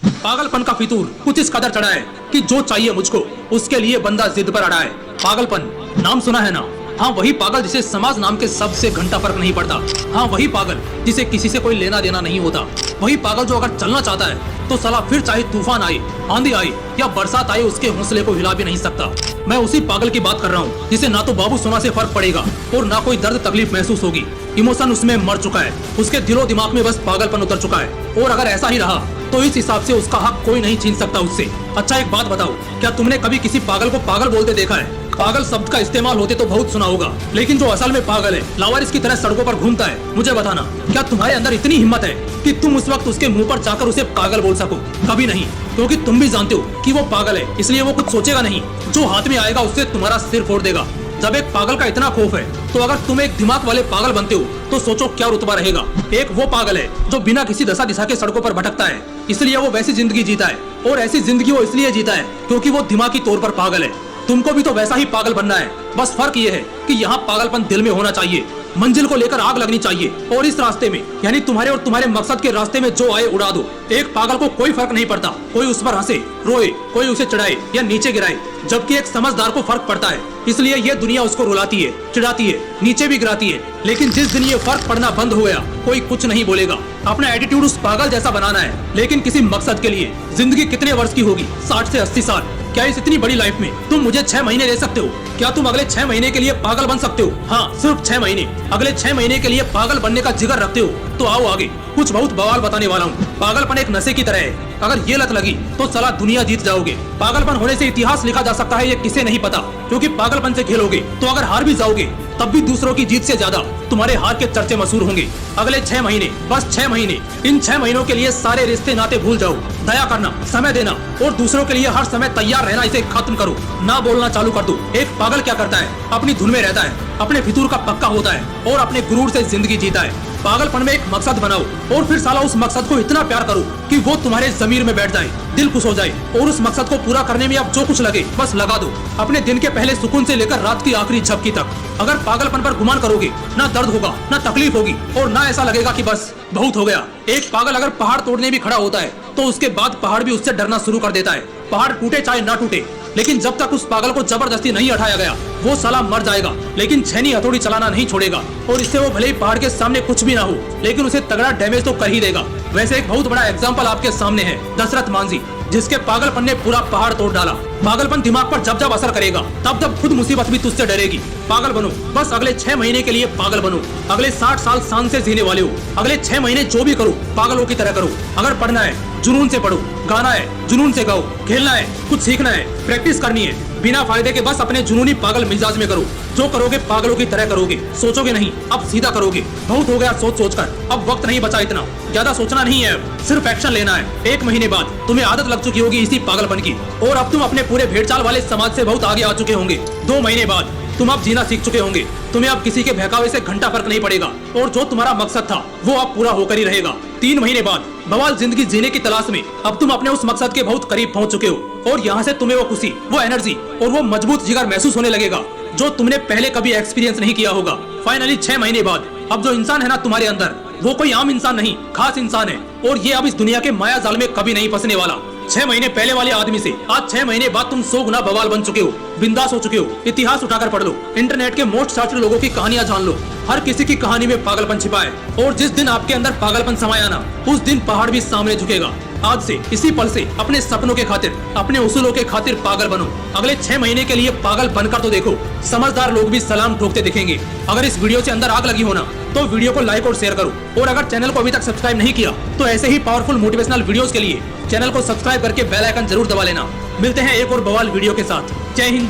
पागलपन का फितूर कुछ इस कदर चढ़ा है कि जो चाहिए मुझको उसके लिए बंदा जिद पर अड़ा है। पागलपन नाम सुना है ना? हाँ, वही पागल जिसे समाज नाम के सबसे घंटा फर्क नहीं पड़ता। हाँ, वही पागल जिसे किसी से कोई लेना देना नहीं होता। वही पागल जो अगर चलना चाहता है तो साला फिर चाहे तूफान आए, आंधी आए या बरसात आए, उसके हौसले को हिला भी नहीं सकता। मैं उसी पागल की बात कर रहा हूँ जिसे ना तो बाबू सोना से फर्क पड़ेगा और ना कोई दर्द तकलीफ महसूस होगी। इमोशन उसमें मर चुका है, उसके दिलो दिमाग में बस पागलपन उतर चुका है। और अगर ऐसा ही रहा तो इस हिसाब से उसका हक कोई नहीं छीन सकता उससे। अच्छा, एक बात बताओ, क्या तुमने कभी किसी पागल को पागल बोलते देखा है? पागल शब्द का इस्तेमाल होते तो बहुत सुना होगा, लेकिन जो असल में पागल है, लावारिस की तरह सड़कों पर घूमता है, मुझे बताना, क्या तुम्हारे अंदर इतनी हिम्मत है कि तुम उस वक्त उसके मुंह पर जाकर उसे पागल बोल सको? कभी नहीं, क्योंकि तुम भी जानते हो कि वो पागल है, इसलिए वो कुछ सोचेगा नहीं। जो हाथ में आएगा उससे तुम्हारा सिर फोड़ देगा। जब एक पागल का इतना खौफ है तो अगर तुम एक दिमाग वाले पागल बनते हो तो सोचो क्या रुतबा रहेगा। एक वो पागल है जो बिना किसी दशा दिशा के सड़कों पर भटकता है, इसलिए वो वैसी जिंदगी जीता है। और ऐसी जिंदगी वो इसलिए जीता है क्योंकि वो दिमागी तौर पर पागल है। तुमको भी तो वैसा ही पागल बनना है, बस फर्क ये है कि यहाँ पागलपन दिल में होना चाहिए, मंजिल को लेकर आग लगनी चाहिए, और इस रास्ते में यानी तुम्हारे और तुम्हारे मकसद के रास्ते में जो आए उड़ा दो। एक पागल को कोई फर्क नहीं पड़ता, कोई उस पर हंसे, रोए, कोई उसे चढ़ाए या नीचे गिराए, जबकि एक समझदार को फर्क पड़ता है। इसलिए ये दुनिया उसको रुलाती है, चिढ़ाती है, नीचे भी गिराती है। लेकिन जिस दिन ये फर्क पड़ना बंद हो गया, कोई कुछ नहीं बोलेगा। अपना एटीट्यूड उस पागल जैसा बनाना है, लेकिन किसी मकसद के लिए। जिंदगी कितने वर्ष की होगी? 60 से 80 साल। क्या इस इतनी बड़ी लाइफ में तुम मुझे 6 महीने दे सकते हो? क्या तुम अगले 6 महीने के लिए पागल बन सकते हो? हाँ, सिर्फ 6 महीने। अगले 6 महीने के लिए पागल बनने का जिगर रखते हो तो आओ आगे, कुछ बहुत बवाल बताने वाला हूँ। पागलपन एक नशे की तरह है, अगर ये लत लगी तो साला दुनिया जीत जाओगे। पागलपन होने से इतिहास लिखा जा सकता है, ये किसे नहीं पता, क्योंकि पागलपन से खेलोगे तो अगर हार भी जाओगे तब भी दूसरों की जीत से ज्यादा तुम्हारे हार के चर्चे मशहूर होंगे। अगले 6 महीने, बस 6 महीने, इन 6 महीनों के लिए सारे रिश्ते नाते भूल जाओ। दया करना, समय देना और दूसरों के लिए हर समय तैयार रहना, इसे खत्म करो। ना बोलना चालू कर दो। एक पागल क्या करता है? अपनी धुन में रहता है, अपने फितूर का पक्का होता है और अपने गुरूर से जिंदगी जीता है। पागलपन में एक मकसद बनाओ और फिर साला उस मकसद को इतना प्यार करो कि वो तुम्हारे जमीर में बैठ जाए, दिल खुश हो जाए, और उस मकसद को पूरा करने में अब जो कुछ लगे बस लगा दो, अपने दिन के पहले सुकून से लेकर रात की आखिरी झपकी तक। अगर पागलपन पर गुमान करोगे, ना दर्द होगा, ना तकलीफ होगी, और ना ऐसा लगेगा कि बस बहुत हो गया। एक पागल अगर पहाड़ तोड़ने भी खड़ा होता है तो उसके बाद पहाड़ भी उससे डरना शुरू कर देता है। पहाड़ टूटे चाहे ना टूटे, लेकिन जब तक उस पागल को जबरदस्ती नहीं उठाया गया वो साला मर जाएगा, लेकिन छेनी हथौड़ी चलाना नहीं छोड़ेगा। और इससे वो भले ही पहाड़ के सामने कुछ भी ना हो, लेकिन उसे तगड़ा डैमेज तो कर ही देगा। वैसे एक बहुत बड़ा एग्जांपल आपके सामने है, दशरथ मांझी, जिसके पागलपन ने पूरा पहाड़ तोड़ डाला। पागलपन दिमाग पर जब जब असर करेगा तब तब खुद मुसीबत भी तुझसे डरेगी। पागल बनो, बस अगले 6 महीने के लिए पागल बनो। अगले 60 साल शान से जीने वाले हो, अगले 6 महीने जो भी करो पागलों की तरह करो। अगर पढ़ना है जुनून से पढ़ो, गाना है जुनून से गाओ, खेलना है, कुछ सीखना है, प्रैक्टिस करनी है, बिना फायदे के बस अपने जुनूनी पागल मिजाज में करो। जो करोगे पागलों की तरह करोगे, सोचोगे नहीं, अब सीधा करोगे। बहुत हो गया सोच सोच कर, अब वक्त नहीं बचा इतना, ज्यादा सोचना नहीं है, सिर्फ एक्शन लेना है। 1 महीने बाद तुम्हें आदत लग चुकी होगी इसी पागलपन की, और अब तुम अपने पूरे भेड़चाल वाले समाज से बहुत आगे आ चुके होंगे। 2 महीने बाद तुम अब जीना सीख चुके होंगे, तुम्हें अब किसी के बहकावे से घंटा फर्क नहीं पड़ेगा, और जो तुम्हारा मकसद था वो अब पूरा होकर ही रहेगा। 3 महीने बाद बवाल जिंदगी जीने की तलाश में अब तुम अपने उस मकसद के बहुत करीब पहुंच चुके हो, और यहाँ से तुम्हें वो खुशी, वो एनर्जी और वो मजबूत जिगर महसूस होने लगेगा जो तुमने पहले कभी एक्सपीरियंस नहीं किया होगा। फाइनली 6 महीने बाद अब जो इंसान है ना तुम्हारे अंदर, वो कोई आम इंसान नहीं, खास इंसान है, और ये अब इस दुनिया के माया जाल में कभी नहीं फंसने वाला। 6 महीने पहले वाले आदमी से आज 6 महीने बाद तुम 100 गुना बवाल बन चुके हो, बिंदास हो चुके हो। इतिहास उठाकर पढ़ लो, इंटरनेट के मोस्ट सर्चड लोगों की कहानियां जान लो, हर किसी की कहानी में पागलपन छिपा है, और जिस दिन आपके अंदर पागलपन समाया ना, उस दिन पहाड़ भी सामने झुकेगा। आज से इसी पल से अपने सपनों के खातिर, अपने उसूलों के खातिर पागल बनो। अगले 6 महीने के लिए पागल बनकर तो देखो, समझदार लोग भी सलाम ठोकते दिखेंगे। अगर इस वीडियो से अंदर आग लगी हो ना तो वीडियो को लाइक और शेयर करो, और अगर चैनल को अभी तक सब्सक्राइब नहीं किया तो ऐसे ही पावरफुल मोटिवेशनल वीडियोस के लिए चैनल को सब्सक्राइब करके बेल आइकन जरूर दबा लेना। मिलते हैं एक और बवाल वीडियो के साथ। जय हिंद।